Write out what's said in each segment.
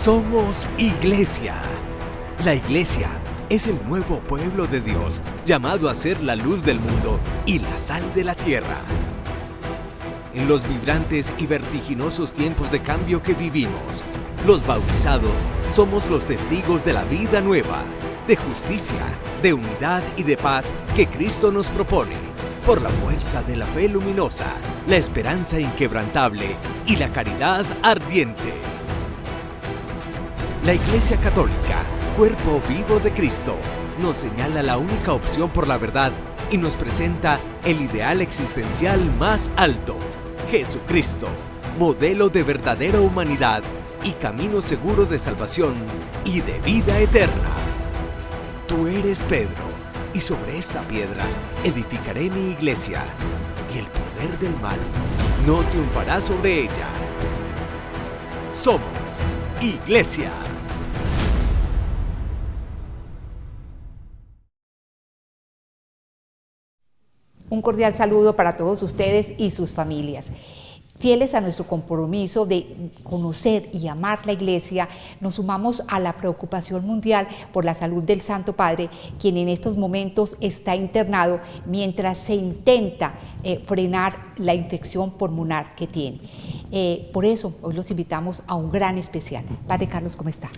Somos Iglesia. La Iglesia es el nuevo pueblo de Dios, llamado a ser la luz del mundo y la sal de la tierra. En los vibrantes y vertiginosos tiempos de cambio que vivimos, los bautizados somos los testigos de la vida nueva, de justicia, de unidad y de paz que Cristo nos propone, por la fuerza de la fe luminosa, la esperanza inquebrantable y la caridad ardiente. La Iglesia Católica, cuerpo vivo de Cristo, nos señala la única opción por la verdad y nos presenta el ideal existencial más alto: Jesucristo, modelo de verdadera humanidad y camino seguro de salvación y de vida eterna. Tú eres Pedro, y sobre esta piedra edificaré mi iglesia, y el poder del mal no triunfará sobre ella. Somos Iglesia. Un cordial saludo para todos ustedes y sus familias. Fieles a nuestro compromiso de conocer y amar la Iglesia, nos sumamos a la preocupación mundial por la salud del Santo Padre, quien en estos momentos está internado mientras se intenta frenar la infección pulmonar que tiene. Por eso, hoy los invitamos a un gran especial. Padre Carlos, ¿cómo está?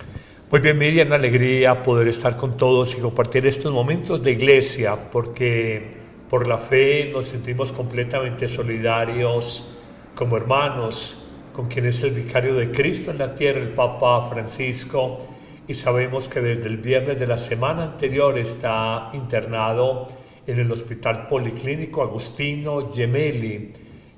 Muy bien, Miriam, una alegría poder estar con todos y compartir estos momentos de Iglesia, porque por la fe nos sentimos completamente solidarios como hermanos con quien es el vicario de Cristo en la tierra, el Papa Francisco, y sabemos que desde el viernes de la semana anterior está internado en el Hospital Policlínico Agostino Gemelli,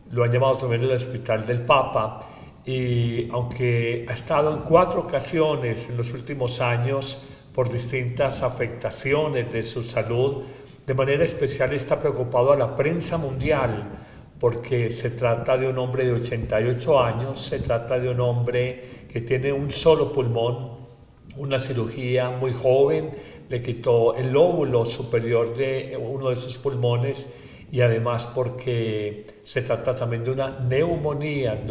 lo han llamado también el Hospital del Papa, y aunque ha estado en 4 ocasiones en los últimos años por distintas afectaciones de su salud, de manera especial está preocupado a la prensa mundial, porque se trata de un hombre de 88 años, se trata de un hombre que tiene un solo pulmón, una cirugía muy joven, le quitó el lóbulo superior de uno de sus pulmones, y además porque se trata también de una neumonía,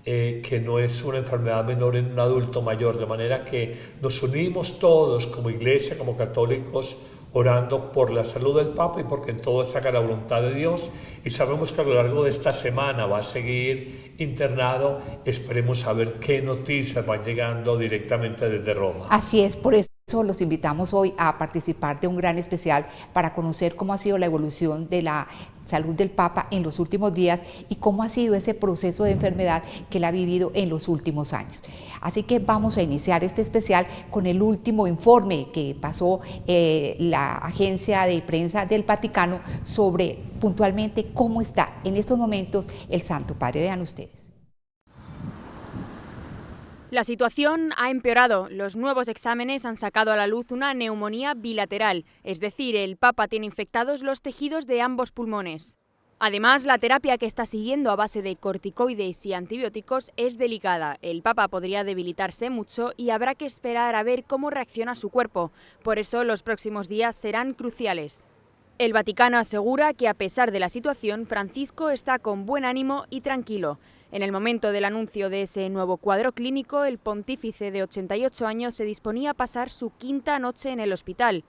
que no es una enfermedad menor en un adulto mayor, de manera que nos unimos todos como Iglesia, como católicos, orando por la salud del Papa y porque en todo se haga la voluntad de Dios, y sabemos que a lo largo de esta semana va a seguir internado. Esperemos saber qué noticias van llegando directamente desde Roma. Así es, por eso los invitamos hoy a participar de un gran especial para conocer cómo ha sido la evolución de la salud del Papa en los últimos días y cómo ha sido ese proceso de enfermedad que él ha vivido en los últimos años. Así que vamos a iniciar este especial con el último informe que pasó la agencia de prensa del Vaticano sobre puntualmente cómo está en estos momentos el Santo Padre. Vean ustedes. La situación ha empeorado. Los nuevos exámenes han sacado a la luz una neumonía bilateral, es decir, el Papa tiene infectados los tejidos de ambos pulmones. Además, la terapia que está siguiendo a base de corticoides y antibióticos es delicada. El Papa podría debilitarse mucho y habrá que esperar a ver cómo reacciona su cuerpo. Por eso, los próximos días serán cruciales. El Vaticano asegura que, a pesar de la situación, Francisco está con buen ánimo y tranquilo. En el momento del anuncio de ese nuevo cuadro clínico, el pontífice de 88 años se disponía a pasar su 5ª noche en el hospital.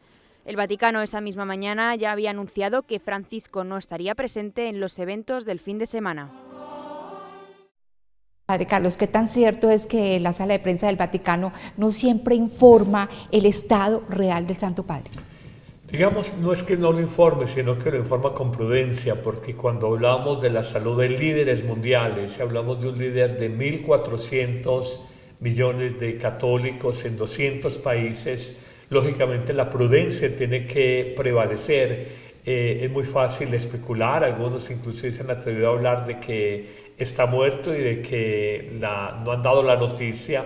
El Vaticano esa misma mañana ya había anunciado que Francisco no estaría presente en los eventos del fin de semana. Padre Carlos, ¿qué tan cierto es que la sala de prensa del Vaticano no siempre informa el estado real del Santo Padre? Digamos, no es que no lo informe, sino que lo informa con prudencia, porque cuando hablamos de la salud de líderes mundiales, hablamos de un líder de 1.400 millones de católicos en 200 países, lógicamente la prudencia tiene que prevalecer. Es muy fácil especular, algunos inclusive se han atrevido a hablar de que está muerto y de que no han dado la noticia,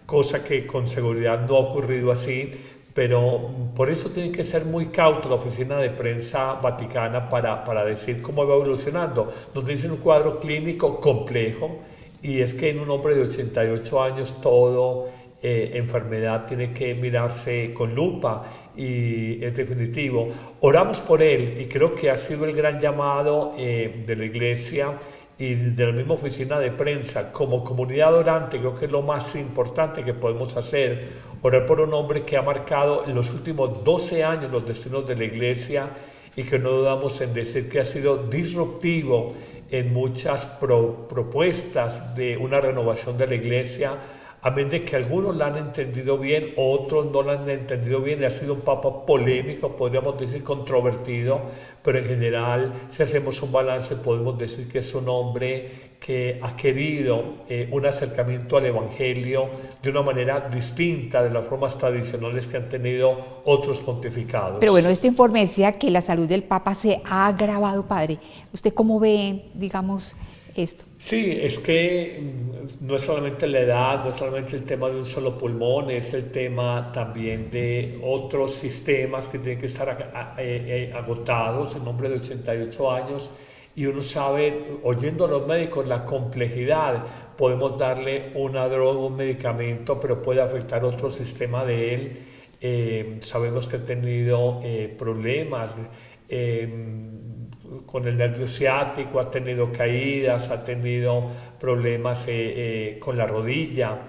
cosa que con seguridad no ha ocurrido así. Pero por eso tiene que ser muy cauto la oficina de prensa vaticana para decir cómo va evolucionando. Nos dicen un cuadro clínico complejo, y es que en un hombre de 88 años todo enfermedad tiene que mirarse con lupa, y es definitivo. Oramos por él, y creo que ha sido el gran llamado de la Iglesia y de la misma oficina de prensa, como comunidad orante, creo que es lo más importante que podemos hacer, orar por un hombre que ha marcado en los últimos 12 años los destinos de la iglesia y que no dudamos en decir que ha sido disruptivo en muchas propuestas de una renovación de la iglesia, a menos de que algunos la han entendido bien, otros no la han entendido bien, y ha sido un papa polémico, podríamos decir controvertido, pero en general, si hacemos un balance, podemos decir que es un hombre que ha querido un acercamiento al Evangelio de una manera distinta de las formas tradicionales que han tenido otros pontificados. Pero bueno, este informe decía que la salud del Papa se ha agravado, padre. ¿Usted cómo ve, digamos, esto? Sí, es que no es solamente la edad, no es solamente el tema de un solo pulmón, es el tema también de otros sistemas que tienen que estar agotados en hombre de 88 años, y uno sabe, oyendo a los médicos, la complejidad. Podemos darle una droga, un medicamento, pero puede afectar otro sistema de él. Sabemos que ha tenido problemas con el nervio ciático, ha tenido caídas, ha tenido problemas con la rodilla.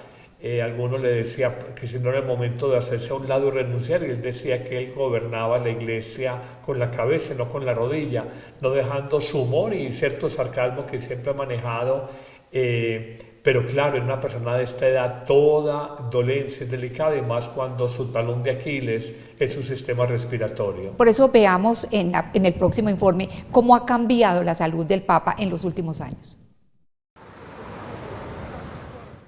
Algunos le decía que si no era el momento de hacerse a un lado y renunciar, y él decía que él gobernaba la iglesia con la cabeza y no con la rodilla, no dejando su humor y cierto sarcasmo que siempre ha manejado. Pero claro, en una persona de esta edad toda dolencia es delicada, y más cuando su talón de Aquiles es su sistema respiratorio. Por eso veamos en el próximo informe cómo ha cambiado la salud del Papa en los últimos años.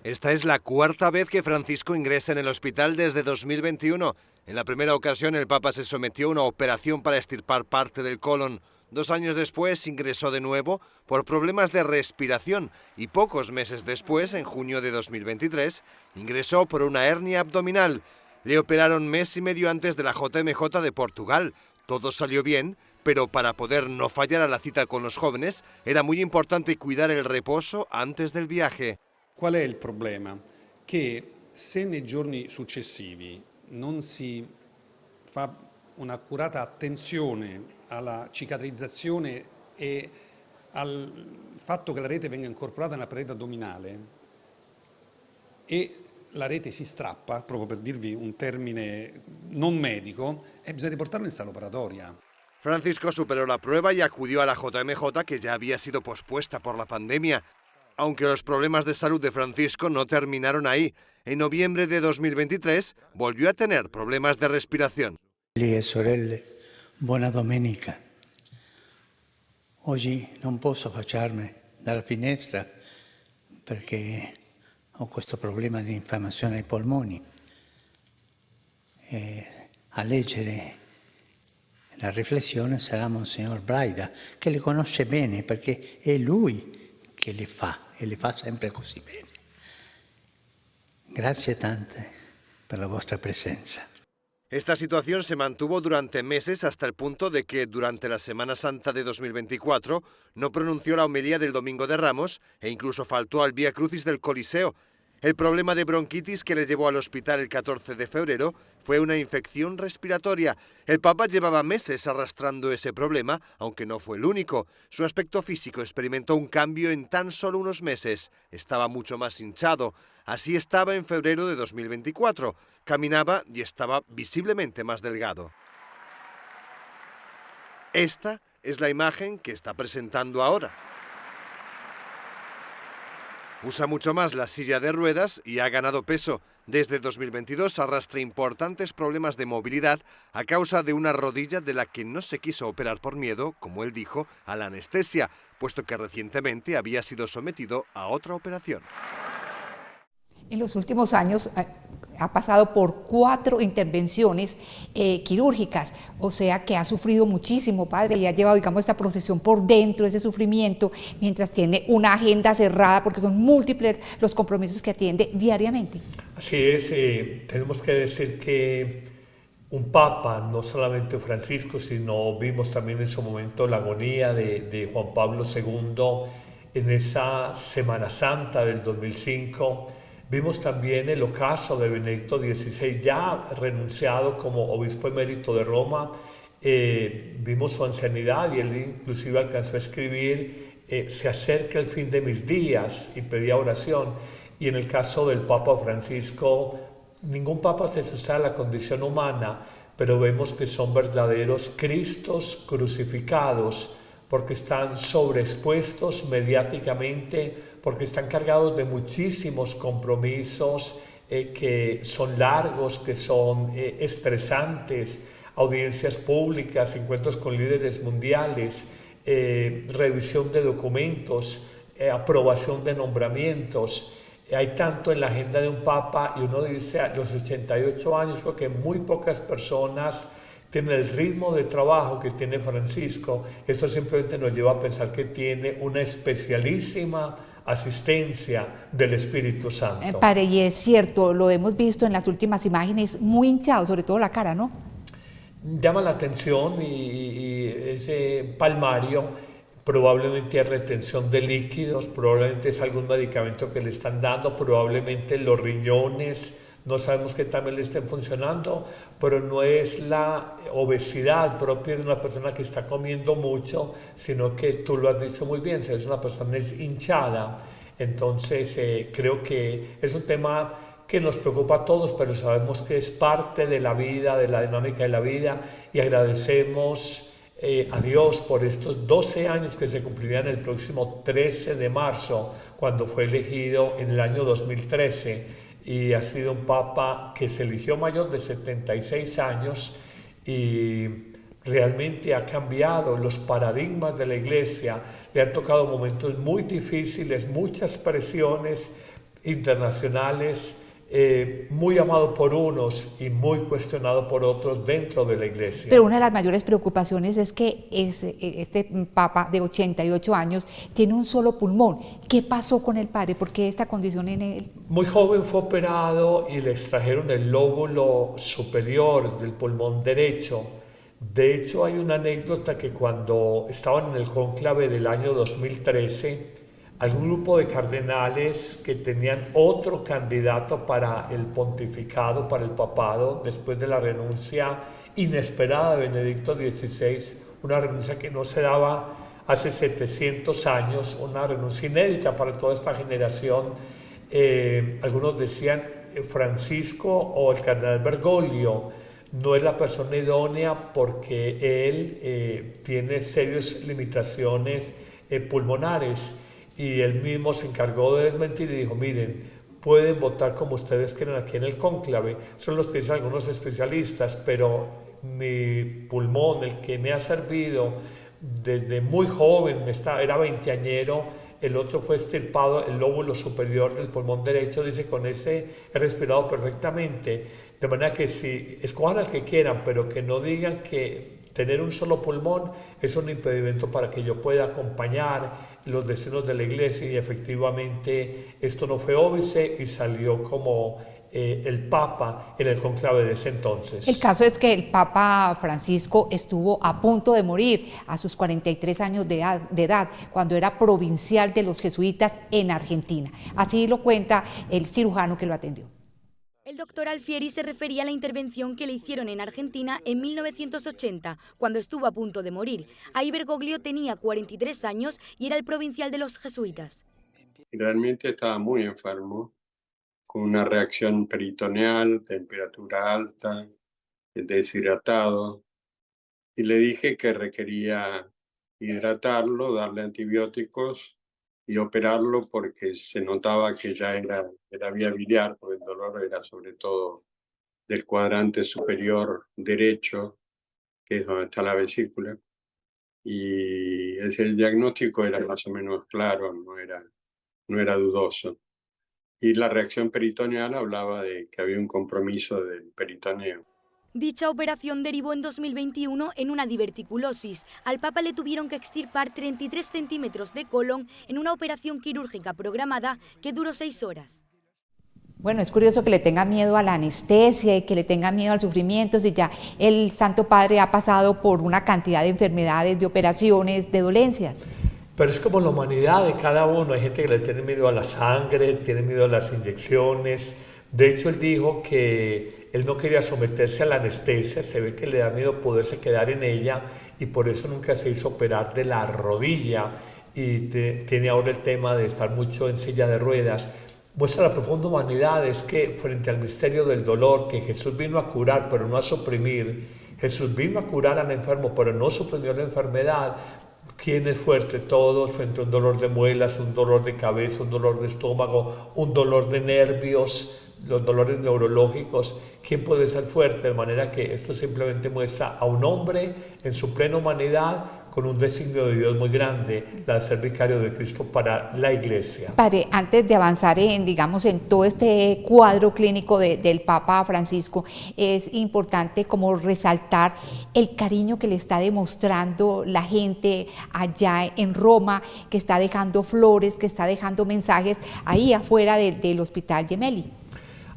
Esta es la cuarta vez que Francisco ingresa en el hospital desde 2021. En la primera ocasión el Papa se sometió a una operación para extirpar parte del colon. 2 años después ingresó de nuevo por problemas de respiración, y pocos meses después, en junio de 2023, ingresó por una hernia abdominal. Le operaron mes y medio antes de la JMJ de Portugal. Todo salió bien, pero para poder no fallar a la cita con los jóvenes era muy importante cuidar el reposo antes del viaje. Qual è il problema? Che se nei giorni successivi non si fa un'accurata attenzione alla cicatrizzazione e al fatto che la rete venga incorporata nella parete addominale e la rete si strappa, proprio per dirvi un termine non medico, bisogna riportarlo in sala operatoria. Francisco superó la prueba y acudió a la JMJ, que ya había sido pospuesta por la pandemia. Aunque los problemas de salud de Francisco no terminaron ahí. En noviembre de 2023 volvió a tener problemas de respiración. E sorelle, buona domenica. Oggi non posso affacciarmi dalla finestra perché ho questo problema di infiammazione ai polmoni. A leggere la riflessione sarà Monsignor Braida, che le conosce bene perché è lui che le fa, e le fa sempre così bene. Grazie tante per la vostra presenza. Esta situación se mantuvo durante meses, hasta el punto de que durante la Semana Santa de 2024 no pronunció la homilía del Domingo de Ramos e incluso faltó al Vía Crucis del Coliseo. El problema de bronquitis que le llevó al hospital el 14 de febrero fue una infección respiratoria. El Papa llevaba meses arrastrando ese problema, aunque no fue el único. Su aspecto físico experimentó un cambio en tan solo unos meses. Estaba mucho más hinchado. Así estaba en febrero de 2024. Caminaba y estaba visiblemente más delgado. Esta es la imagen que está presentando ahora. Usa mucho más la silla de ruedas y ha ganado peso. Desde 2022 arrastra importantes problemas de movilidad a causa de una rodilla de la que no se quiso operar por miedo, como él dijo, a la anestesia, puesto que recientemente había sido sometido a otra operación. En los últimos años ha pasado por 4 intervenciones quirúrgicas, o sea que ha sufrido muchísimo, padre, y ha llevado, digamos, esta procesión por dentro, ese sufrimiento, mientras tiene una agenda cerrada, porque son múltiples los compromisos que atiende diariamente. Así es, tenemos que decir que un papa, no solamente Francisco, sino vimos también en su momento la agonía de Juan Pablo II en esa Semana Santa del 2005. Vimos también el ocaso de Benedicto XVI, ya renunciado como obispo emérito de Roma. Vimos su ancianidad y él inclusive alcanzó a escribir se acerca el fin de mis días, y pedía oración. Y en el caso del Papa Francisco, ningún papa se asusta de la condición humana, pero vemos que son verdaderos Cristos crucificados, porque están sobreexpuestos mediáticamente, porque están cargados de muchísimos compromisos que son largos, que son estresantes, audiencias públicas, encuentros con líderes mundiales, revisión de documentos, aprobación de nombramientos. Hay tanto en la agenda de un papa, y uno dice a los 88 años, creo que muy pocas personas tienen el ritmo de trabajo que tiene Francisco. Esto simplemente nos lleva a pensar que tiene una especialísima asistencia del Espíritu Santo. Padre, y es cierto, lo hemos visto en las últimas imágenes, muy hinchado, sobre todo la cara, ¿no? Llama la atención, y ese palmario probablemente hay retención de líquidos, probablemente es algún medicamento que le están dando, probablemente los riñones, no sabemos qué también le estén funcionando, pero no es la obesidad propia de una persona que está comiendo mucho, sino que tú lo has dicho muy bien, si es una persona hinchada. Entonces creo que es un tema que nos preocupa a todos, pero sabemos que es parte de la vida, de la dinámica de la vida, y agradecemos a Dios por estos 12 años que se cumplirían el próximo 13 de marzo, cuando fue elegido en el año 2013, y ha sido un papa que se eligió mayor de 76 años y realmente ha cambiado los paradigmas de la Iglesia. Le han tocado momentos muy difíciles, muchas presiones internacionales, muy amado por unos y muy cuestionado por otros dentro de la Iglesia. Pero una de las mayores preocupaciones es que este Papa de 88 años tiene un solo pulmón. ¿Qué pasó con el padre? ¿Por qué esta condición en él? Muy joven fue operado y le extrajeron el lóbulo superior del pulmón derecho. De hecho, hay una anécdota que cuando estaban en el cónclave del año 2013, algún grupo de cardenales que tenían otro candidato para el pontificado, para el papado, después de la renuncia inesperada de Benedicto XVI, una renuncia que no se daba hace 700 años, una renuncia inédita para toda esta generación. Algunos decían Francisco o el cardenal Bergoglio no es la persona idónea porque él tiene serias limitaciones pulmonares. Y él mismo se encargó de desmentir y dijo, miren, pueden votar como ustedes quieran aquí en el cónclave, son los que dicen algunos especialistas, pero mi pulmón, el que me ha servido desde muy joven, era veinteañero, el otro fue extirpado, el lóbulo superior del pulmón derecho, dice, con ese he respirado perfectamente, de manera que si escojan al que quieran, pero que no digan que tener un solo pulmón es un impedimento para que yo pueda acompañar los destinos de la Iglesia, y efectivamente esto no fue óbice y salió como el Papa en el conclave de ese entonces. El caso es que el Papa Francisco estuvo a punto de morir a sus 43 años de edad, cuando era provincial de los jesuitas en Argentina. Así lo cuenta el cirujano que lo atendió. El doctor Alfieri se refería a la intervención que le hicieron en Argentina en 1980, cuando estuvo a punto de morir. Ahí Bergoglio tenía 43 años y era el provincial de los jesuitas. Realmente estaba muy enfermo, con una reacción peritoneal, temperatura alta, deshidratado, y le dije que requería hidratarlo, darle antibióticos y operarlo porque se notaba que ya era vía biliar, porque el dolor era sobre todo del cuadrante superior derecho, que es donde está la vesícula, y el diagnóstico era más o menos claro, no era dudoso. Y la reacción peritoneal hablaba de que había un compromiso del peritoneo. Dicha operación derivó en 2021 en una diverticulosis. Al Papa le tuvieron que extirpar 33 centímetros de colon en una operación quirúrgica programada que duró 6 horas. Bueno, es curioso que le tenga miedo a la anestesia y que le tenga miedo al sufrimiento, si ya el Santo Padre ha pasado por una cantidad de enfermedades, de operaciones, de dolencias. Pero es como la humanidad de cada uno. Hay gente que le tiene miedo a la sangre, tiene miedo a las inyecciones. De hecho, él dijo que él no quería someterse a la anestesia, se ve que le da miedo poderse quedar en ella y por eso nunca se hizo operar de la rodilla. y tiene ahora el tema de estar mucho en silla de ruedas. Muestra la profunda humanidad, es que frente al misterio del dolor, que Jesús vino a curar pero no a suprimir, Jesús vino a curar al enfermo pero no suprimió la enfermedad. ¿Quién es fuerte? Todos frente a un dolor de muelas, un dolor de cabeza, un dolor de estómago, un dolor de nervios, los dolores neurológicos. ¿Quién puede ser fuerte? De manera que esto simplemente muestra a un hombre en su plena humanidad con un designio de Dios muy grande, la de ser vicario de Cristo para la Iglesia. Padre, antes de avanzar digamos, en todo este cuadro clínico del Papa Francisco, es importante como resaltar el cariño que le está demostrando la gente allá en Roma, que está dejando flores, que está dejando mensajes ahí afuera del Hospital Gemelli.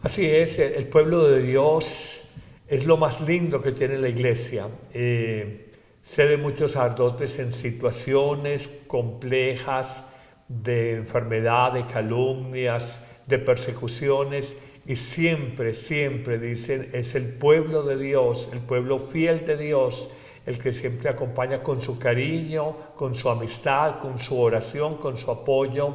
Así es, el pueblo de Dios es lo más lindo que tiene la Iglesia. Sé de muchos sacerdotes en situaciones complejas de enfermedad, de calumnias, de persecuciones, y siempre dicen, es el pueblo de Dios, el pueblo fiel de Dios, el que siempre acompaña con su cariño, con su amistad, con su oración, con su apoyo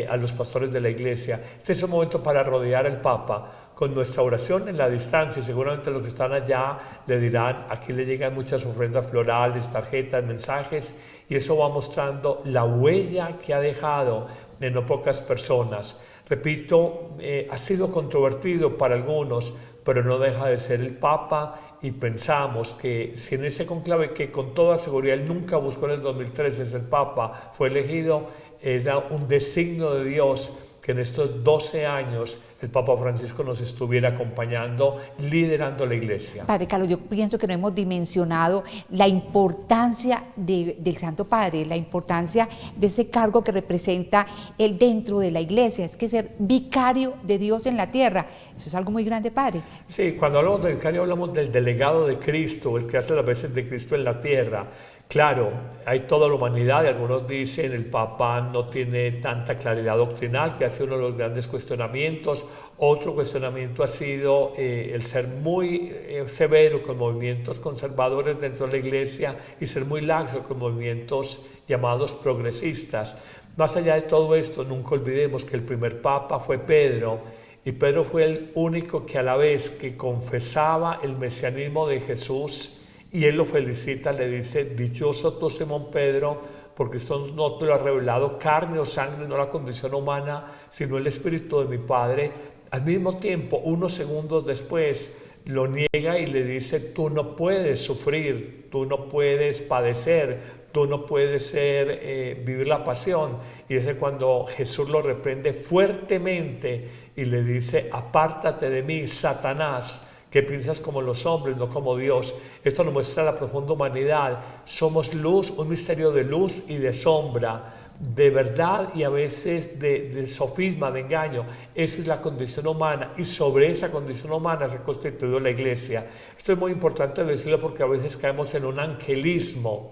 a los pastores de la Iglesia. Este es un momento para rodear al Papa con nuestra oración en la distancia, y seguramente los que están allá le dirán, aquí le llegan muchas ofrendas florales, tarjetas, mensajes, y eso va mostrando la huella que ha dejado en no pocas personas. Repito, ha sido controvertido para algunos, pero no deja de ser el Papa, y pensamos que si en ese conclave, que con toda seguridad él nunca buscó en el 2013 ser Papa, fue elegido, era un designio de Dios que en estos 12 años el Papa Francisco nos estuviera acompañando, liderando la Iglesia. Padre Carlos, yo pienso que no hemos dimensionado la importancia del Santo Padre, la importancia de ese cargo que representa él dentro de la Iglesia. Es que ser vicario de Dios en la tierra, eso es algo muy grande, Padre. Sí, cuando hablamos de vicario hablamos del delegado de Cristo, el que hace las veces de Cristo en la tierra. Claro, hay toda la humanidad, y algunos dicen el Papa no tiene tanta claridad doctrinal, que ha sido uno de los grandes cuestionamientos. Otro cuestionamiento ha sido el ser muy severo con movimientos conservadores dentro de la Iglesia y ser muy laxo con movimientos llamados progresistas. Más allá de todo esto, nunca olvidemos que el primer Papa fue Pedro, y Pedro fue el único que a la vez que confesaba el mesianismo de Jesús, y él lo felicita, le dice, dichoso tú, Simón Pedro, porque esto no te lo ha revelado carne o sangre, no la condición humana, sino el Espíritu de mi Padre. Al mismo tiempo, unos segundos después, lo niega y le dice, tú no puedes sufrir, tú no puedes padecer, tú no puedes vivir la pasión. Y es cuando Jesús lo reprende fuertemente y le dice, apártate de mí, Satanás, que piensas como los hombres, no como Dios. Esto nos muestra la profunda humanidad. Somos luz, un misterio de luz y de sombra, de verdad y a veces de sofisma, de engaño. Esa es la condición humana, y sobre esa condición humana se ha constituido la Iglesia. Esto es muy importante decirlo, porque a veces caemos en un angelismo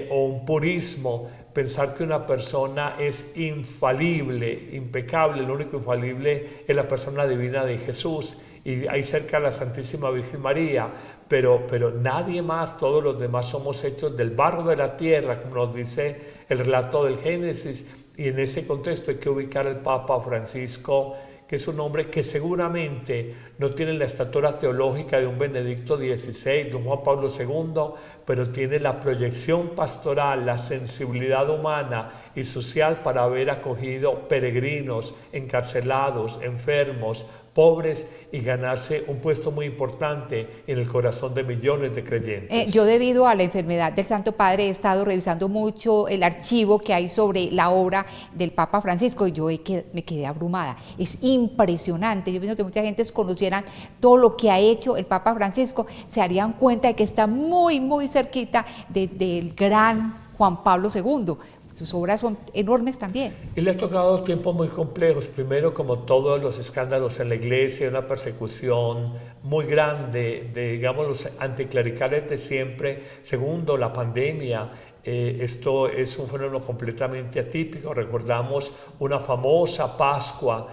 o un purismo, pensar que una persona es infalible, impecable. Lo único infalible es la persona divina de Jesús, y ahí cerca la Santísima Virgen María, pero nadie más. Todos los demás somos hechos del barro de la tierra, como nos dice el relato del Génesis, y en ese contexto hay que ubicar al Papa Francisco, que es un hombre que seguramente no tiene la estatura teológica de un Benedicto XVI, de un Juan Pablo II, pero tiene la proyección pastoral, la sensibilidad humana y social para haber acogido peregrinos, encarcelados, enfermos, pobres, y ganarse un puesto muy importante en el corazón de millones de creyentes. Yo, debido a la enfermedad del Santo Padre, he estado revisando mucho el archivo que hay sobre la obra del Papa Francisco, y yo me quedé abrumada. Es impresionante. Yo pienso que mucha gente, si conocieran todo lo que ha hecho el Papa Francisco, se darían cuenta de que está muy, muy cerquita del gran Juan Pablo II. Sus obras son enormes también. Y le ha tocado tiempos muy complejos. Primero, como todos los escándalos en la Iglesia, una persecución muy grande de, digamos, los anticlericales de siempre. Segundo, la pandemia. Esto es un fenómeno completamente atípico. Recordamos una famosa Pascua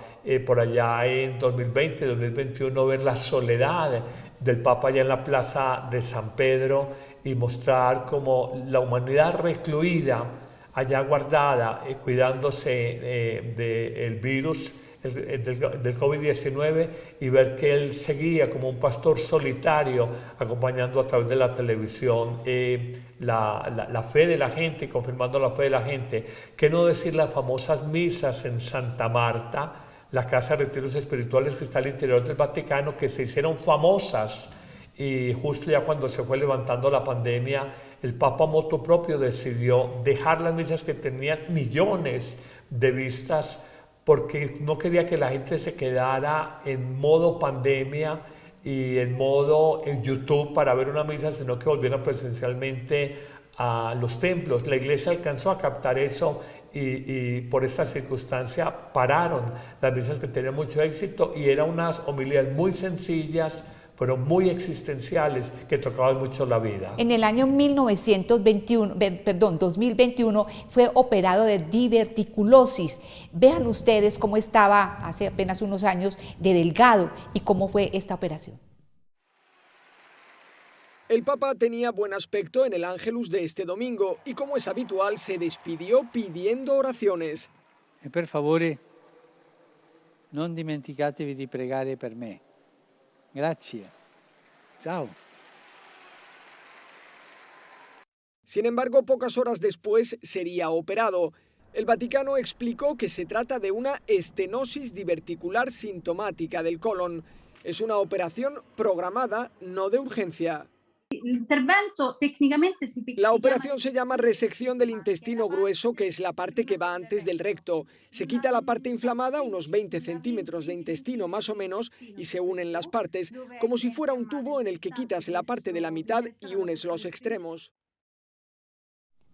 por allá en 2020, 2021, ver la soledad del Papa allá en la plaza de San Pedro, y mostrar como la humanidad recluida allá guardada, cuidándose del virus, del COVID-19, y ver que él seguía como un pastor solitario, acompañando a través de la televisión la fe de la gente y confirmando la fe de la gente. ¿Qué no decir las famosas misas en Santa Marta, la casa de retiros espirituales que está al interior del Vaticano, que se hicieron famosas? Y justo ya cuando se fue levantando la pandemia, el Papa motu propio decidió dejar las misas que tenían millones de vistas, porque no quería que la gente se quedara en modo pandemia y en modo en YouTube para ver una misa, sino que volvieran presencialmente a los templos. La iglesia alcanzó a captar eso y por esta circunstancia pararon las misas que tenían mucho éxito, y eran unas homilías muy sencillas, pero muy existenciales, que tocaban mucho la vida. En el año 2021 fue operado de diverticulosis. Vean ustedes cómo estaba hace apenas unos años de delgado y cómo fue esta operación. El Papa tenía buen aspecto en el Ángelus de este domingo y, como es habitual, se despidió pidiendo oraciones. E per favore, non dimenticatevi di pregare per me. Grazie. Chao. Sin embargo, pocas horas después sería operado. El Vaticano explicó que se trata de una estenosis diverticular sintomática del colon. Es una operación programada, no de urgencia. La operación se llama resección del intestino grueso, que es la parte que va antes del recto. Se quita la parte inflamada, unos 20 centímetros de intestino más o menos, y se unen las partes, como si fuera un tubo en el que quitas la parte de la mitad y unes los extremos.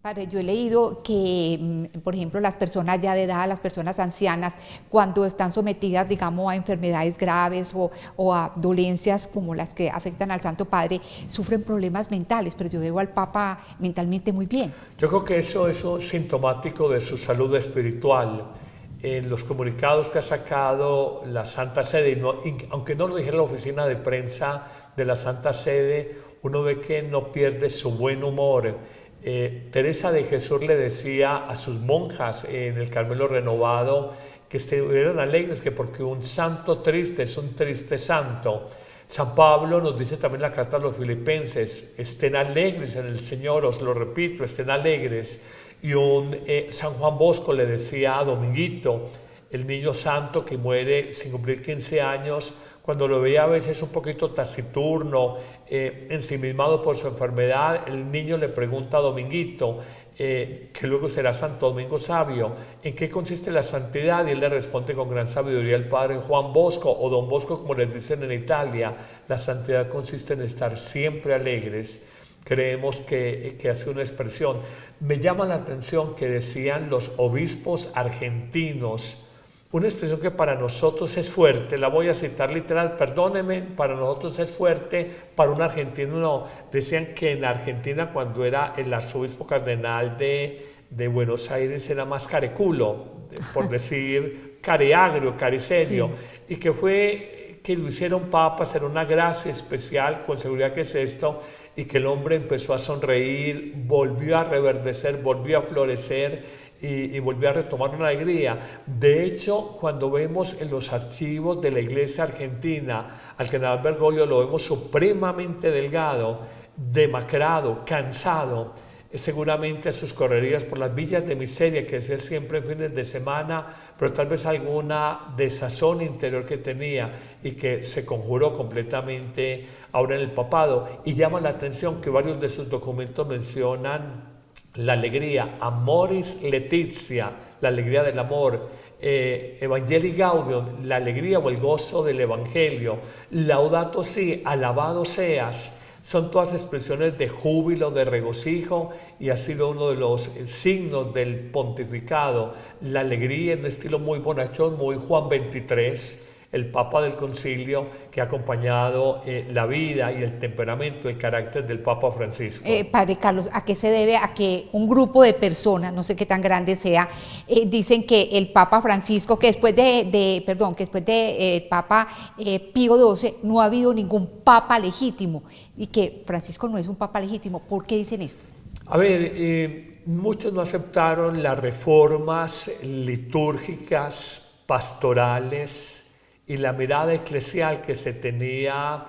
Padre, yo he leído que, por ejemplo, las personas ya de edad, las personas ancianas, cuando están sometidas, digamos, a enfermedades graves o a dolencias como las que afectan al Santo Padre, sufren problemas mentales, pero yo veo al Papa mentalmente muy bien. Yo creo que eso es sintomático de su salud espiritual. En los comunicados que ha sacado la Santa Sede, aunque no lo dijera la oficina de prensa de la Santa Sede, uno ve que no pierde su buen humor. Teresa de Jesús le decía a sus monjas en el Carmelo Renovado que estuvieran alegres, que porque un santo triste es un triste santo. San Pablo nos dice también en la carta a los Filipenses: estén alegres en el Señor, os lo repito, estén alegres. Y San Juan Bosco le decía a Dominguito, el niño santo que muere sin cumplir 15 años, cuando lo veía a veces un poquito taciturno, ensimismado por su enfermedad, el niño le pregunta a Dominguito, que luego será Santo Domingo Sabio, ¿en qué consiste la santidad? Y él le responde con gran sabiduría el padre Juan Bosco, o Don Bosco como les dicen en Italia: la santidad consiste en estar siempre alegres. Creemos que hace una expresión. Me llama la atención que decían los obispos argentinos, una expresión que para nosotros es fuerte, la voy a citar literal, perdónenme, para nosotros es fuerte, para un argentino no. Decían que en Argentina, cuando era el arzobispo cardenal de Buenos Aires, era más careculo, por decir careagrio, careserio, sí. Y que fue que lo hicieron papa, era una gracia especial, con seguridad que es esto, y que el hombre empezó a sonreír, volvió a reverdecer, volvió a florecer, y volvió a retomar una alegría. De hecho, cuando vemos en los archivos de la Iglesia Argentina al cardenal Bergoglio, lo vemos supremamente delgado, demacrado, cansado. Seguramente sus correrías por las villas de miseria que hacía siempre en fines de semana, pero tal vez alguna desazón interior que tenía y que se conjuró completamente ahora en el papado. Y llama la atención que varios de sus documentos mencionan la alegría, Amoris Laetitia, la alegría del amor, Evangelii Gaudium, la alegría o el gozo del Evangelio, Laudato Si, alabado seas. Son todas expresiones de júbilo, de regocijo, y ha sido uno de los signos del pontificado. La alegría en un estilo muy bonachón, muy Juan XXIII, el Papa del Concilio, que ha acompañado la vida y el temperamento, el carácter del Papa Francisco. Padre Carlos, ¿a qué se debe a que un grupo de personas, no sé qué tan grande sea, dicen que el Papa Francisco, que después de Papa Pío XII no ha habido ningún Papa legítimo, y que Francisco no es un Papa legítimo? ¿Por qué dicen esto? A ver, muchos no aceptaron las reformas litúrgicas, pastorales y la mirada eclesial que se tenía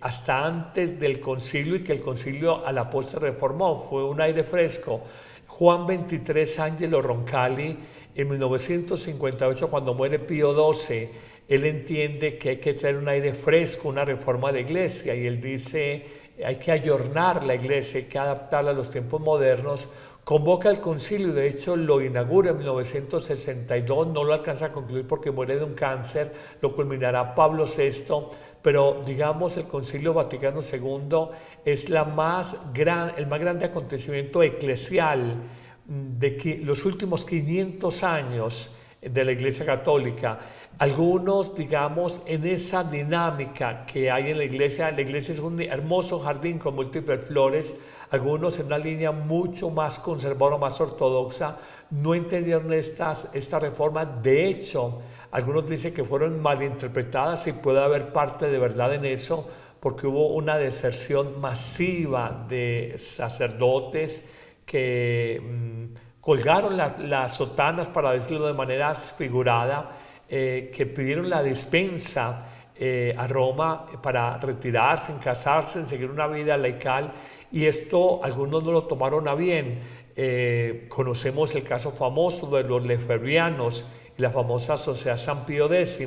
hasta antes del concilio y que el concilio a la postre reformó. Fue un aire fresco. Juan XXIII Angelo Roncalli, en 1958, cuando muere Pío XII, él entiende que hay que traer un aire fresco, una reforma a la iglesia, y él dice, hay que ayornar la iglesia, hay que adaptarla a los tiempos modernos. Convoca el concilio, de hecho lo inaugura en 1962, no lo alcanza a concluir porque muere de un cáncer, lo culminará Pablo VI, pero digamos el Concilio Vaticano II es el más grande acontecimiento eclesial de los últimos 500 años de la Iglesia Católica. Algunos, digamos, en esa dinámica que hay en la iglesia es un hermoso jardín con múltiples flores. Algunos en una línea mucho más conservadora, más ortodoxa, no entendieron esta reforma. De hecho, algunos dicen que fueron malinterpretadas y puede haber parte de verdad en eso, porque hubo una deserción masiva de sacerdotes que colgaron las sotanas, para decirlo de manera figurada, que pidieron la dispensa a Roma para retirarse, casarse, seguir una vida laical, y esto algunos no lo tomaron a bien. Conocemos el caso famoso de los lefebvrianos y la famosa Sociedad San Pío X,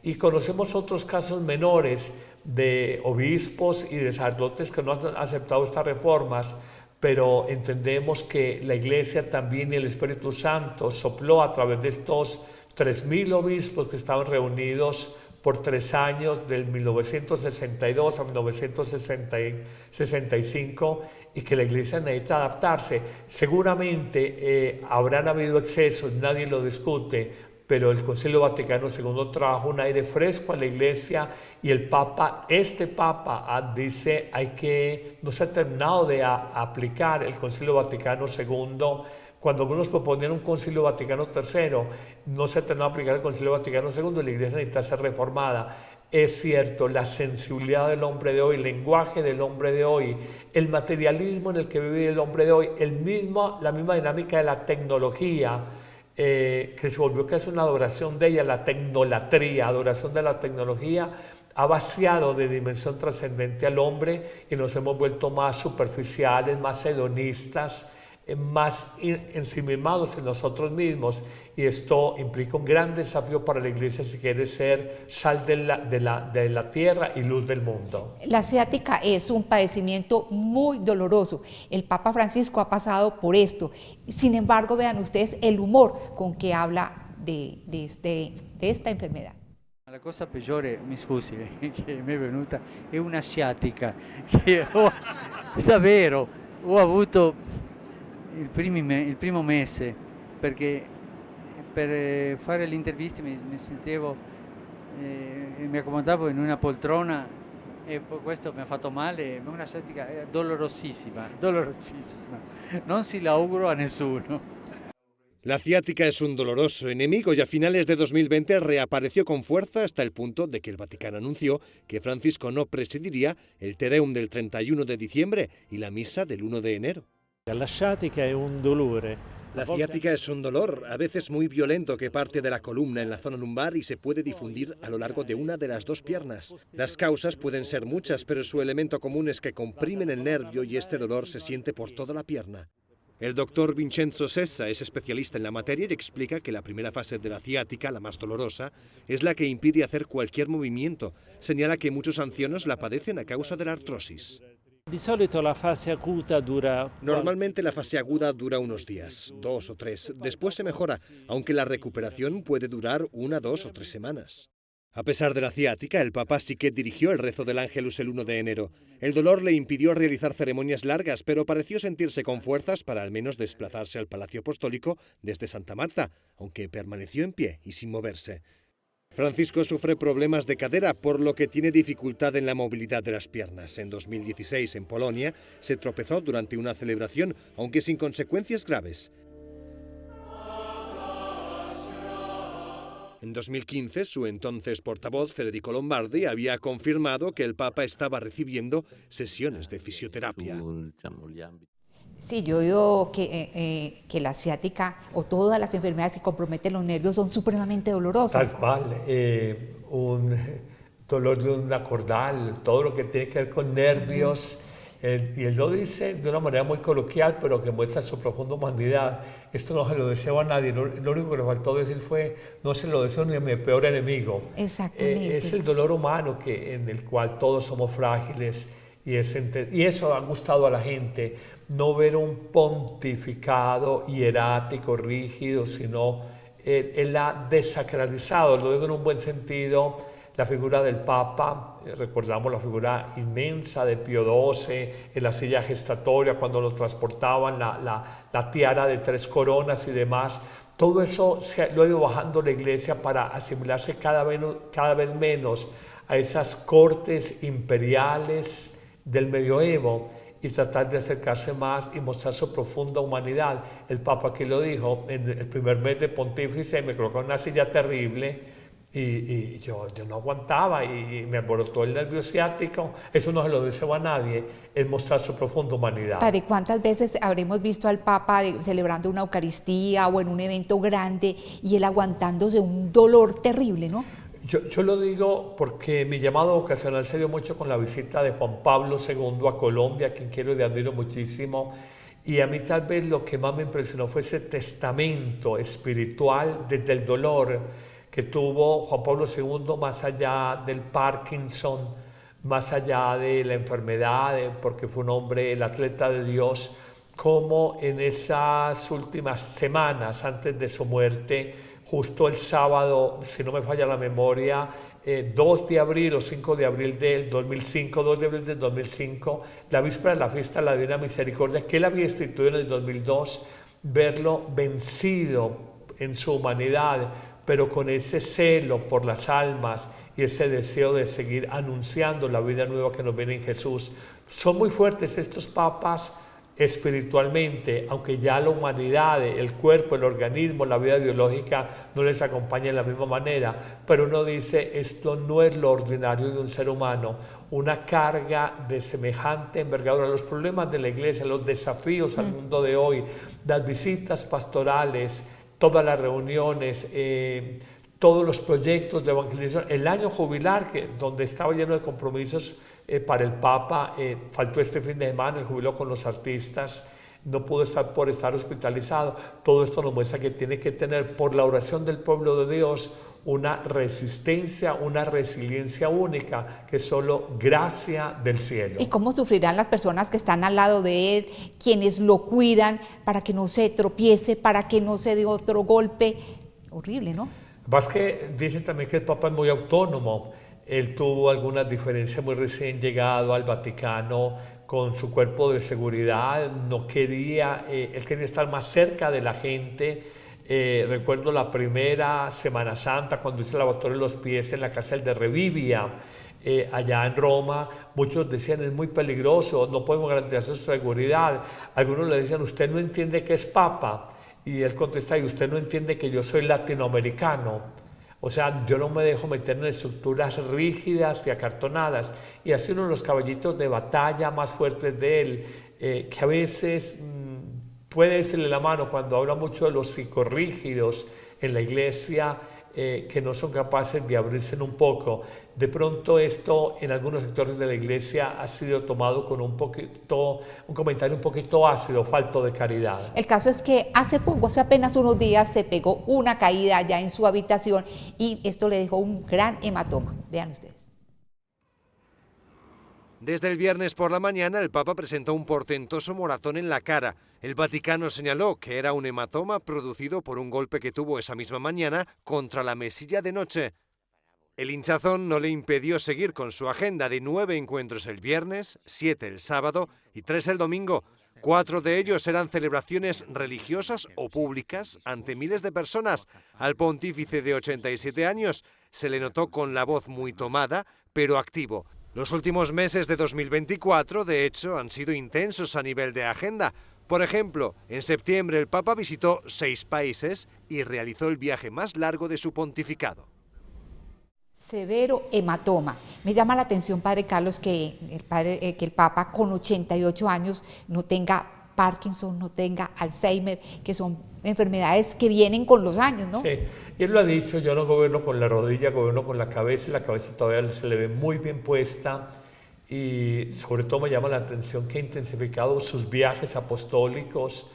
y conocemos otros casos menores de obispos y de sacerdotes que no han aceptado estas reformas, pero entendemos que la Iglesia también y el Espíritu Santo sopló a través de estos 3.000 obispos que estaban reunidos por 3 años, del 1962 a 1965, y que la Iglesia necesita adaptarse. Seguramente habrán habido excesos, nadie lo discute, pero el Concilio Vaticano II trajo un aire fresco a la Iglesia, y el Papa, dice, no se ha terminado de aplicar el Concilio Vaticano II. Cuando algunos proponían un Concilio Vaticano III, no se terminó de aplicar el Concilio Vaticano II, la Iglesia necesita ser reformada. Es cierto, la sensibilidad del hombre de hoy, el lenguaje del hombre de hoy, el materialismo en el que vive el hombre de hoy, la misma dinámica de la tecnología, que se volvió casi una adoración de ella, la tecnolatría, adoración de la tecnología, ha vaciado de dimensión trascendente al hombre y nos hemos vuelto más superficiales, más hedonistas, más ensimismados en nosotros mismos, y esto implica un gran desafío para la Iglesia si quiere ser sal de la tierra y luz del mundo. La ciática es un padecimiento muy doloroso. El Papa Francisco ha pasado por esto. Sin embargo, vean ustedes el humor con que habla de esta enfermedad. La cosa peggiore, mi scusi, che mi è venuta, è una sciatica che davvero ho avuto il primo mese, perché per fare le interviste mi sentivo, mi accomodavo in una poltrona e questo mi ha fatto male, ma una sciatica dolorosissima, non si la auguro a nessuno. La ciática es un doloroso enemigo y a finales de 2020 reapareció con fuerza hasta el punto de que el Vaticano anunció que Francisco no presidiría el Te Deum del 31 de diciembre y la misa del 1 de enero. La ciática es un dolore. La ciática es un dolor, a veces muy violento, que parte de la columna en la zona lumbar y se puede difundir a lo largo de una de las 2 piernas. Las causas pueden ser muchas, pero su elemento común es que comprimen el nervio y este dolor se siente por toda la pierna. El doctor Vincenzo Sessa es especialista en la materia y explica que la primera fase de la ciática, la más dolorosa, es la que impide hacer cualquier movimiento. Señala que muchos ancianos la padecen a causa de la artrosis. Normalmente la fase aguda dura unos días, 2 o 3. Después se mejora, aunque la recuperación puede durar 1, 2 o 3 semanas. A pesar de la ciática, el Papa sí que dirigió el rezo del Ángelus el 1 de enero. El dolor le impidió realizar ceremonias largas, pero pareció sentirse con fuerzas para al menos desplazarse al Palacio Apostólico desde Santa Marta, aunque permaneció en pie y sin moverse. Francisco sufre problemas de cadera, por lo que tiene dificultad en la movilidad de las piernas. En 2016, en Polonia, se tropezó durante una celebración, aunque sin consecuencias graves. En 2015, su entonces portavoz, Federico Lombardi, había confirmado que el Papa estaba recibiendo sesiones de fisioterapia. Sí, yo digo que la ciática o todas las enfermedades que comprometen los nervios son supremamente dolorosas. Tal cual, un dolor de una cordal, todo lo que tiene que ver con nervios. Y él lo dice de una manera muy coloquial, pero que muestra su profunda humanidad. Esto no se lo deseo a nadie, lo único que le faltó decir fue, no se lo deseo ni a mi peor enemigo. Exactamente. Es el dolor humano en el cual todos somos frágiles, y eso ha gustado a la gente, no ver un pontificado hierático, rígido, sino él ha desacralizado, lo digo en un buen sentido, la figura del Papa. Recordamos la figura inmensa de Pío XII en la silla gestatoria, cuando lo transportaban, la tiara de 3 coronas y demás. Todo eso lo ha ido bajando la Iglesia para asimilarse cada vez menos a esas cortes imperiales del medioevo y tratar de acercarse más y mostrar su profunda humanidad. El Papa aquí lo dijo, en el primer mes de pontífice me colocó en una silla terrible y yo no aguantaba y me alborotó el nervio ciático. Eso no se lo deseo a nadie, es mostrar su profunda humanidad. Padre, ¿cuántas veces habremos visto al Papa celebrando una Eucaristía o en un evento grande y él aguantándose un dolor terrible, ¿no? Yo lo digo porque mi llamado vocacional se dio mucho con la visita de Juan Pablo II a Colombia, a quien quiero y admiro muchísimo. Y a mí tal vez lo que más me impresionó fue ese testamento espiritual desde el dolor que tuvo Juan Pablo II, más allá del Parkinson, más allá de la enfermedad, porque fue un hombre, el atleta de Dios, como en esas últimas semanas antes de su muerte, justo el sábado, si no me falla la memoria, 2 de abril o 5 de abril del 2005, 2 de abril del 2005, la víspera de la fiesta de la Divina Misericordia, que él había instituido en el 2002, verlo vencido en su humanidad, pero con ese celo por las almas y ese deseo de seguir anunciando la vida nueva que nos viene en Jesús. Son muy fuertes estos papas espiritualmente, aunque ya la humanidad, el cuerpo, el organismo, la vida biológica no les acompaña de la misma manera, pero uno dice, esto no es lo ordinario de un ser humano, una carga de semejante envergadura. Los problemas de la Iglesia, los desafíos al mundo de hoy, las visitas pastorales, todas las reuniones, todos los proyectos de evangelización, el año jubilar, donde estaba lleno de compromisos para el Papa, faltó este fin de semana, el jubileo con los artistas, no pudo estar por estar hospitalizado. Todo esto nos muestra que tiene que tener, por la oración del pueblo de Dios, una resistencia, una resiliencia única, que es solo gracia del cielo. ¿Y cómo sufrirán las personas que están al lado de él, quienes lo cuidan, para que no se tropiece, para que no se dé otro golpe? Horrible, ¿no? Más que dicen también que el Papa es muy autónomo. Él tuvo algunas diferencias muy recién llegado al Vaticano con su cuerpo de seguridad, no quería, él quería estar más cerca de la gente. Recuerdo la primera Semana Santa cuando hice el lavatorio de los pies en la cárcel de Revivia, allá en Roma. Muchos decían, es muy peligroso, no podemos garantizar su seguridad. Algunos le decían, usted no entiende que es Papa. Y él contesta, y usted no entiende que yo soy latinoamericano. O sea, yo no me dejo meter en estructuras rígidas y acartonadas. Y así uno de los caballitos de batalla más fuertes de él, que a veces puede decirle la mano cuando habla mucho de los psicorrígidos en la Iglesia, que no son capaces de abrirse un poco. De pronto esto en algunos sectores de la Iglesia ha sido tomado con un comentario un poquito ácido, falto de caridad. El caso es que hace apenas unos días se pegó una caída allá en su habitación y esto le dejó un gran hematoma. Vean ustedes. Desde el viernes por la mañana, el Papa presentó un portentoso moratón en la cara. El Vaticano señaló que era un hematoma producido por un golpe que tuvo esa misma mañana contra la mesilla de noche. El hinchazón no le impidió seguir con su agenda de 9 encuentros el viernes, 7 el sábado y 3 el domingo. 4 de ellos eran celebraciones religiosas o públicas ante miles de personas. Al pontífice de 87 años se le notó con la voz muy tomada, pero activo. Los últimos meses de 2024, de hecho, han sido intensos a nivel de agenda. Por ejemplo, en septiembre el Papa visitó 6 países y realizó el viaje más largo de su pontificado. Severo hematoma. Me llama la atención, Padre Carlos, que el Papa con 88 años no tenga Parkinson, no tenga Alzheimer, que son enfermedades que vienen con los años, ¿no? Sí, y él lo ha dicho, yo no gobierno con la rodilla, gobierno con la cabeza, y la cabeza todavía se le ve muy bien puesta, y sobre todo me llama la atención que ha intensificado sus viajes apostólicos,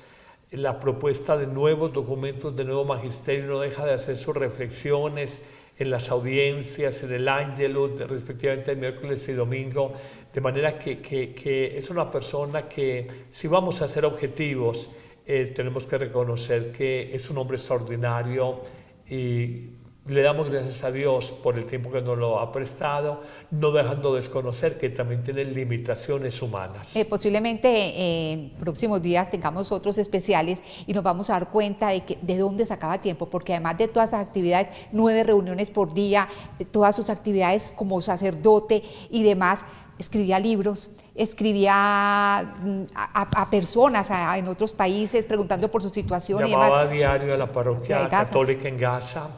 la propuesta de nuevos documentos, de nuevo magisterio, no deja de hacer sus reflexiones en las audiencias, en el Ángelus, respectivamente el miércoles y domingo, de manera que es una persona que, si vamos a ser objetivos, tenemos que reconocer que es un hombre extraordinario y le damos gracias a Dios por el tiempo que nos lo ha prestado, no dejando de desconocer que también tiene limitaciones humanas. Posiblemente en próximos días tengamos otros especiales y nos vamos a dar cuenta de dónde sacaba tiempo, porque además de todas esas actividades, 9 reuniones por día, todas sus actividades como sacerdote y demás, escribía libros, escribía a personas en otros países preguntando por su situación. Llamaba y demás. A diario a la parroquia católica en Gaza,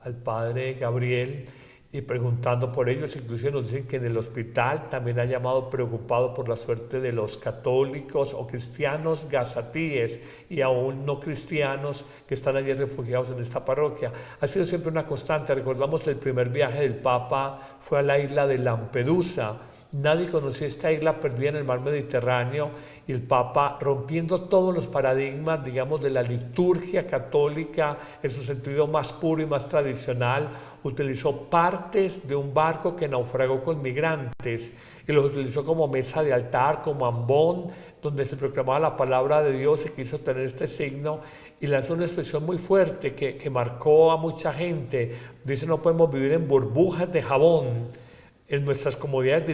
al padre Gabriel, y preguntando por ellos. Inclusive nos dicen que en el hospital también ha llamado preocupado por la suerte de los católicos o cristianos gazatíes y aún no cristianos que están allí refugiados en esta parroquia. Ha sido siempre una constante. Recordamos el primer viaje del Papa fue a la isla de Lampedusa. Nadie conocía esta isla perdida en el mar Mediterráneo, y el Papa, rompiendo todos los paradigmas, digamos, de la liturgia católica en su sentido más puro y más tradicional, utilizó partes de un barco que naufragó con migrantes y los utilizó como mesa de altar, como ambón, donde se proclamaba la palabra de Dios, y quiso tener este signo, y lanzó una expresión muy fuerte que marcó a mucha gente. Dice: no podemos vivir en burbujas de jabón, en nuestras comodidades,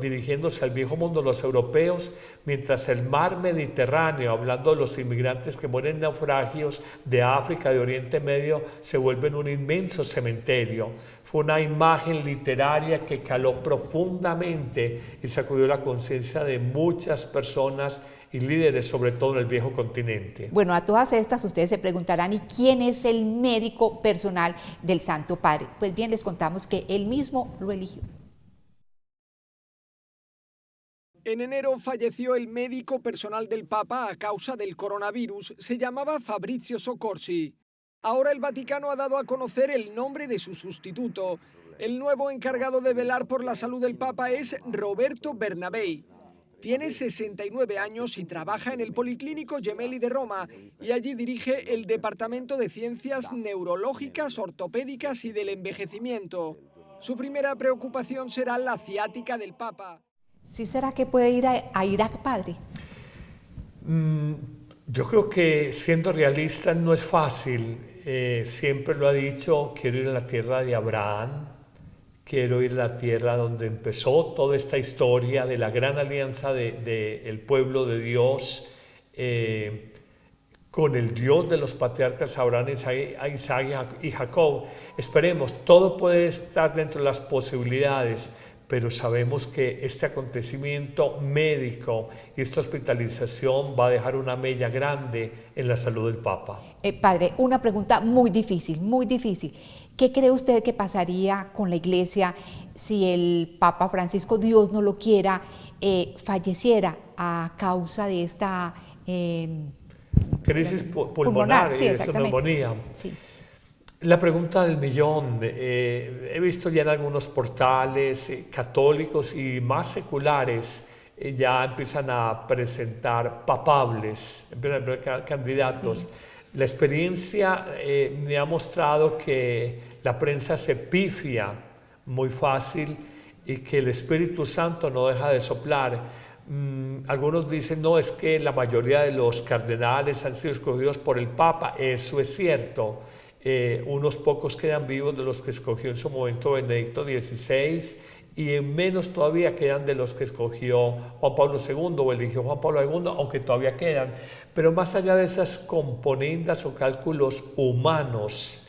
dirigiéndose al viejo mundo los europeos, mientras el mar Mediterráneo, hablando de los inmigrantes que mueren en naufragios de África, de Oriente Medio, se vuelve en un inmenso cementerio. Fue una imagen literaria que caló profundamente y sacudió la conciencia de muchas personas y líderes, sobre todo en el viejo continente. Bueno, a todas estas ustedes se preguntarán: ¿y quién es el médico personal del Santo Padre? Pues bien, les contamos que él mismo lo eligió. En enero falleció el médico personal del Papa a causa del coronavirus. Se llamaba Fabrizio Soccorsi. Ahora el Vaticano ha dado a conocer el nombre de su sustituto. El nuevo encargado de velar por la salud del Papa es Roberto Bernabei. Tiene 69 años y trabaja en el Policlínico Gemelli de Roma, y allí dirige el Departamento de Ciencias Neurológicas, Ortopédicas y del Envejecimiento. Su primera preocupación será la ciática del Papa. ¿Sí será que puede ir a Irak, padre? Yo creo que, siendo realista, no es fácil. Siempre lo ha dicho: quiero ir a la tierra de Abraham, quiero ir a la tierra donde empezó toda esta historia de la gran alianza del pueblo de Dios con el Dios de los patriarcas Abraham, Isaac y Jacob. Esperemos, todo puede estar dentro de las posibilidades, pero sabemos que este acontecimiento médico y esta hospitalización va a dejar una mella grande en la salud del Papa. Padre, una pregunta muy difícil, muy difícil. ¿Qué cree usted que pasaría con la Iglesia si el Papa Francisco, Dios no lo quiera, falleciera a causa de esta crisis pulmonar y sí, de esta neumonía? Sí. La pregunta del millón. He visto ya en algunos portales católicos y más seculares ya empiezan a presentar papables, empiezan a presentar candidatos. Sí. La experiencia me ha mostrado que la prensa se pifia muy fácil y que el Espíritu Santo no deja de soplar. Algunos dicen: no, es que la mayoría de los cardenales han sido escogidos por el Papa. Eso es cierto. Unos pocos quedan vivos de los que escogió en su momento Benedicto XVI, y menos todavía quedan de los que escogió Juan Pablo II o eligió Juan Pablo II, aunque todavía quedan. Pero más allá de esas componendas o cálculos humanos,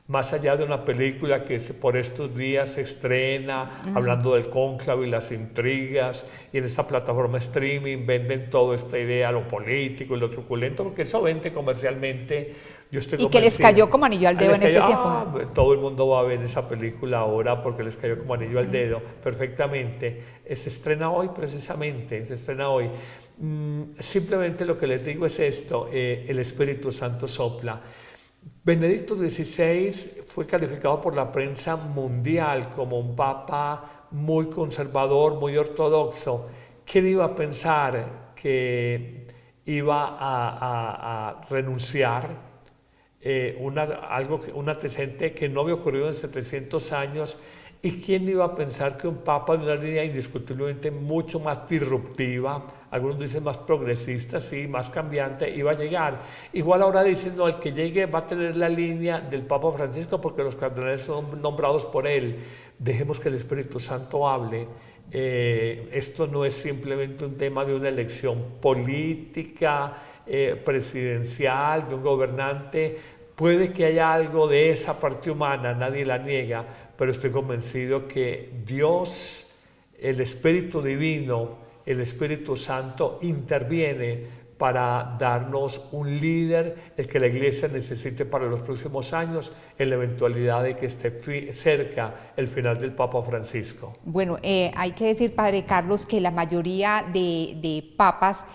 más allá de una película que por estos días se estrena, hablando del cónclave y las intrigas, y en esta plataforma streaming venden toda esta idea, lo político y lo truculento, porque eso vende comercialmente. Yo estoy y que les cayó como anillo al dedo en este tiempo. Todo el mundo va a ver esa película ahora porque les cayó como anillo al dedo, perfectamente. Se estrena hoy precisamente, se estrena hoy. Simplemente lo que les digo es esto, el Espíritu Santo sopla. Benedicto XVI fue calificado por la prensa mundial como un papa muy conservador, muy ortodoxo. ¿Quién iba a pensar que iba a renunciar? Un antecedente que no había ocurrido en 700 años. ¿Y quién iba a pensar que un papa de una línea indiscutiblemente mucho más disruptiva, algunos dicen más progresista, sí, más cambiante, iba a llegar? Igual ahora dicen, no, el que llegue va a tener la línea del Papa Francisco porque los cardenales son nombrados por él. Dejemos que el Espíritu Santo hable. Esto no es simplemente un tema de una elección política, presidencial, de un gobernante. Puede que haya algo de esa parte humana, nadie la niega, pero estoy convencido que Dios, el Espíritu Divino, el Espíritu Santo interviene para darnos un líder, el que la Iglesia necesite para los próximos años, en la eventualidad de que esté cerca el final del Papa Francisco. Bueno, hay que decir, Padre Carlos, que la mayoría de papas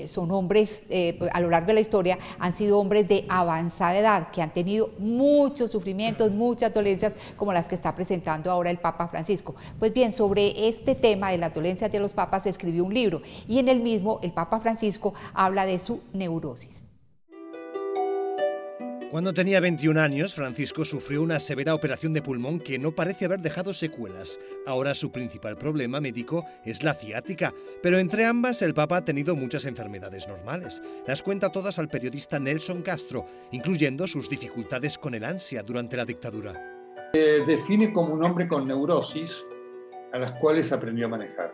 son hombres, a lo largo de la historia, han sido hombres de avanzada edad, que han tenido muchos sufrimientos, muchas dolencias, como las que está presentando ahora el Papa Francisco. Pues bien, sobre este tema de las dolencias de los papas se escribió un libro, y en el mismo el Papa Francisco habla de su neurosis. Cuando tenía 21 años, Francisco sufrió una severa operación de pulmón que no parece haber dejado secuelas. Ahora su principal problema médico es la ciática, pero entre ambas el Papa ha tenido muchas enfermedades normales. Las cuenta todas al periodista Nelson Castro, incluyendo sus dificultades con el ansia durante la dictadura. Define como un hombre con neurosis a las cuales aprendió a manejar.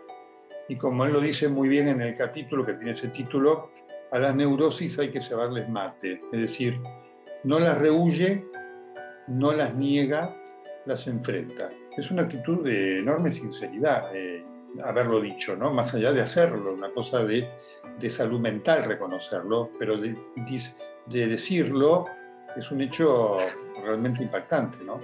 Y como él lo dice muy bien en el capítulo que tiene ese título, a las neurosis hay que llevarles mate, es decir, no las rehúye, no las niega, las enfrenta. Es una actitud de enorme sinceridad, haberlo dicho, ¿no? Más allá de hacerlo, una cosa de salud mental reconocerlo, pero de decirlo es un hecho realmente impactante, ¿no?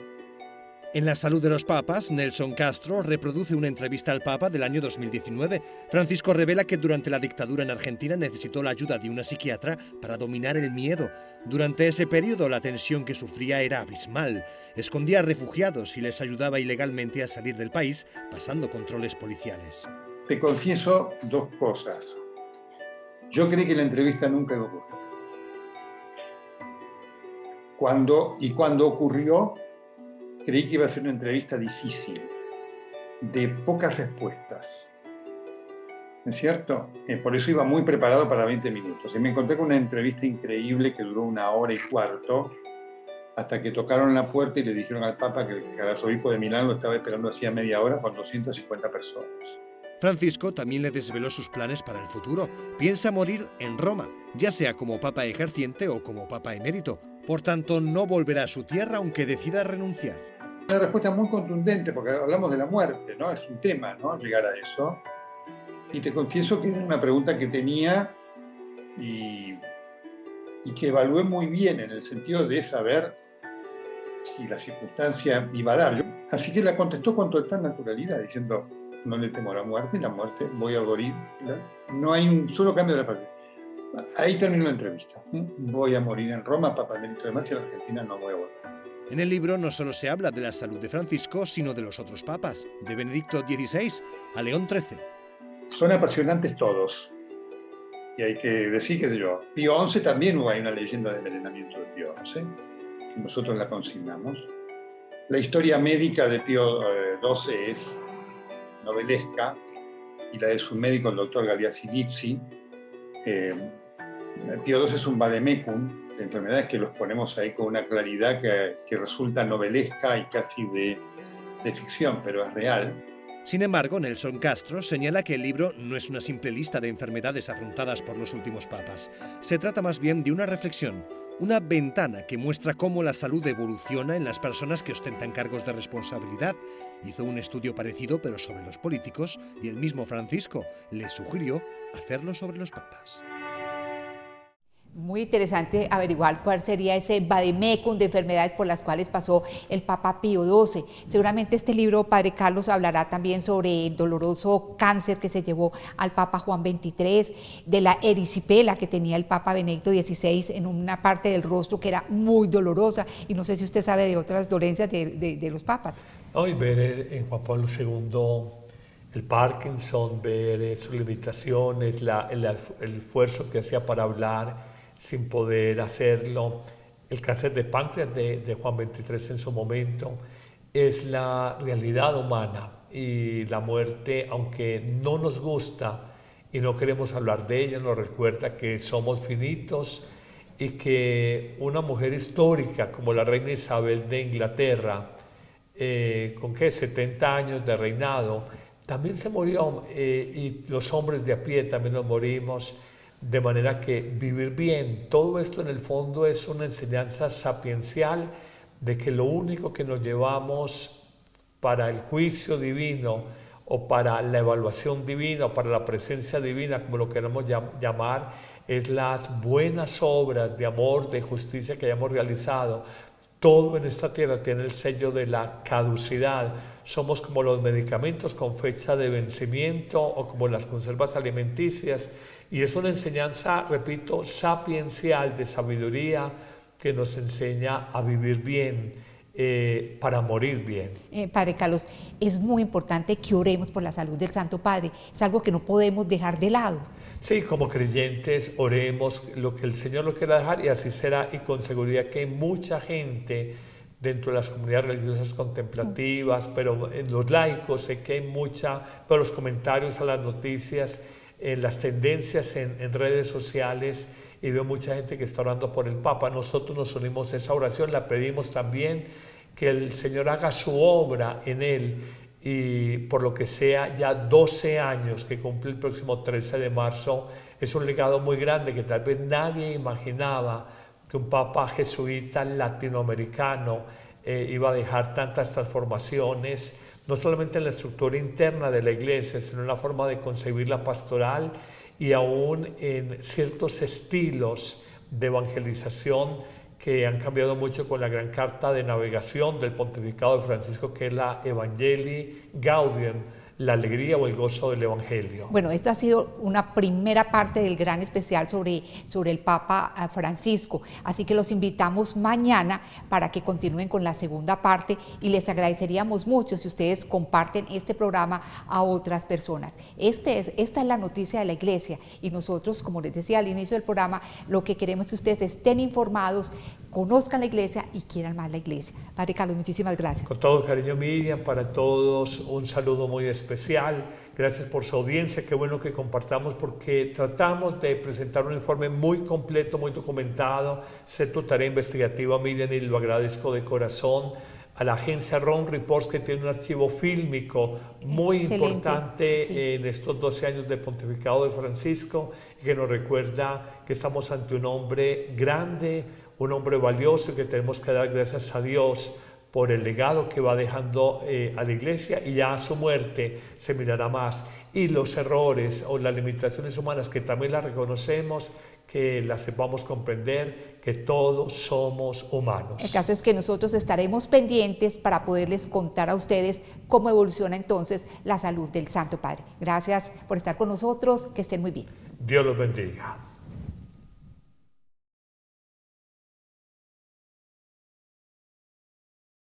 En la salud de los papas, Nelson Castro reproduce una entrevista al Papa del año 2019. Francisco revela que durante la dictadura en Argentina necesitó la ayuda de una psiquiatra para dominar el miedo. Durante ese periodo la tensión que sufría era abismal. Escondía a refugiados y les ayudaba ilegalmente a salir del país, pasando controles policiales. Te confieso dos cosas. Yo creí que la entrevista nunca iba a ocurrir. Cuando ocurrió, creí que iba a ser una entrevista difícil, de pocas respuestas. ¿No es cierto? Por eso iba muy preparado para 20 minutos. Y me encontré con una entrevista increíble que duró 1 hora y cuarto, hasta que tocaron la puerta y le dijeron al Papa que el arzobispo de Milán lo estaba esperando hacía media hora con 250 personas. Francisco también le desveló sus planes para el futuro. Piensa morir en Roma, ya sea como Papa ejerciente o como Papa emérito. Por tanto, no volverá a su tierra aunque decida renunciar. Una respuesta muy contundente, porque hablamos de la muerte, ¿no? Es un tema, ¿no? Llegar a eso. Y te confieso que era una pregunta que tenía y que evalué muy bien en el sentido de saber si la circunstancia iba a dar. Así que la contestó con total naturalidad, diciendo, no le temo a la muerte voy a morir. No hay un solo cambio de la frase. Ahí terminó la entrevista. Voy a morir en Roma, Papa emérito de Francia, en Argentina no voy a volver. En el libro no solo se habla de la salud de Francisco, sino de los otros papas, de Benedicto XVI a León XIII. Son apasionantes todos. Y hay que decir que Pío XI también hay una leyenda de envenenamiento de Pío XI, que nosotros la consignamos. La historia médica de Pío XII es novelesca, y la de su médico, el doctor Galeazzi Lizzi. Pío XII es un vademecum de enfermedades que los ponemos ahí con una claridad que resulta novelesca y casi de ficción, pero es real. Sin embargo, Nelson Castro señala que el libro no es una simple lista de enfermedades afrontadas por los últimos papas. Se trata más bien de una reflexión, una ventana que muestra cómo la salud evoluciona en las personas que ostentan cargos de responsabilidad. Hizo un estudio parecido, pero sobre los políticos, y el mismo Francisco le sugirió hacerlo sobre los papas. Muy interesante averiguar cuál sería ese vademecum de enfermedades por las cuales pasó el Papa Pío XII. Seguramente este libro, Padre Carlos, hablará también sobre el doloroso cáncer que se llevó al Papa Juan XXIII, de la erisipela que tenía el Papa Benedicto XVI en una parte del rostro que era muy dolorosa, y no sé si usted sabe de otras dolencias de los papas. Hoy ver en Juan Pablo II el Parkinson, ver sus limitaciones, el esfuerzo que hacía para hablar sin poder hacerlo, el cáncer de páncreas de Juan XXIII en su momento, es la realidad humana, y la muerte, aunque no nos gusta y no queremos hablar de ella, nos recuerda que somos finitos y que una mujer histórica como la reina Isabel de Inglaterra, con 70 años de reinado, también se murió, y los hombres de a pie también nos morimos. De manera que vivir bien, todo esto en el fondo es una enseñanza sapiencial de que lo único que nos llevamos para el juicio divino o para la evaluación divina o para la presencia divina, como lo queramos llamar, es las buenas obras de amor, de justicia que hayamos realizado. Todo en esta tierra tiene el sello de la caducidad. Somos como los medicamentos con fecha de vencimiento o como las conservas alimenticias. Y es una enseñanza, repito, sapiencial, de sabiduría, que nos enseña a vivir bien, para morir bien. Padre Carlos, es muy importante que oremos por la salud del Santo Padre. Es algo que no podemos dejar de lado. Sí, como creyentes oremos lo que el Señor lo quiera dejar, y así será, y con seguridad que hay mucha gente dentro de las comunidades religiosas contemplativas, pero en los laicos sé que hay mucha, pero los comentarios a las noticias, en las tendencias en redes sociales, y veo mucha gente que está orando por el Papa. Nosotros nos unimos a esa oración, la pedimos también que el Señor haga su obra en él, y por lo que sea, ya 12 años que cumple el próximo 13 de marzo, es un legado muy grande que tal vez nadie imaginaba que un Papa jesuita latinoamericano iba a dejar tantas transformaciones, no solamente en la estructura interna de la Iglesia, sino en la forma de concebir la pastoral, y aún en ciertos estilos de evangelización que han cambiado mucho con la gran carta de navegación del pontificado de Francisco, que es la Evangelii Gaudium, la alegría o el gozo del Evangelio. Bueno, esta ha sido una primera parte del gran especial sobre el Papa Francisco, así que los invitamos mañana para que continúen con la segunda parte, y les agradeceríamos mucho si ustedes comparten este programa a otras personas. Esta es la noticia de la Iglesia, y nosotros, como les decía al inicio del programa, lo que queremos es que ustedes estén informados, conozcan la Iglesia y quieran más la Iglesia. Padre Carlos, muchísimas gracias. Con todo el cariño, Miriam, para todos un saludo muy especial. Gracias por su audiencia, qué bueno que compartamos, porque tratamos de presentar un informe muy completo, muy documentado. Sé tu tarea investigativa, Miriam, y lo agradezco de corazón. A la agencia Ron Reports, que tiene un archivo fílmico muy importante, sí, en estos 12 años de pontificado de Francisco, y que nos recuerda que estamos ante un hombre grande, un hombre valioso, y que tenemos que dar gracias a Dios por el legado que va dejando a la Iglesia, y ya a su muerte se mirará más. Y los errores o las limitaciones humanas, que también las reconocemos, que las sepamos comprender, que todos somos humanos. El caso es que nosotros estaremos pendientes para poderles contar a ustedes cómo evoluciona entonces la salud del Santo Padre. Gracias por estar con nosotros, que estén muy bien. Dios los bendiga.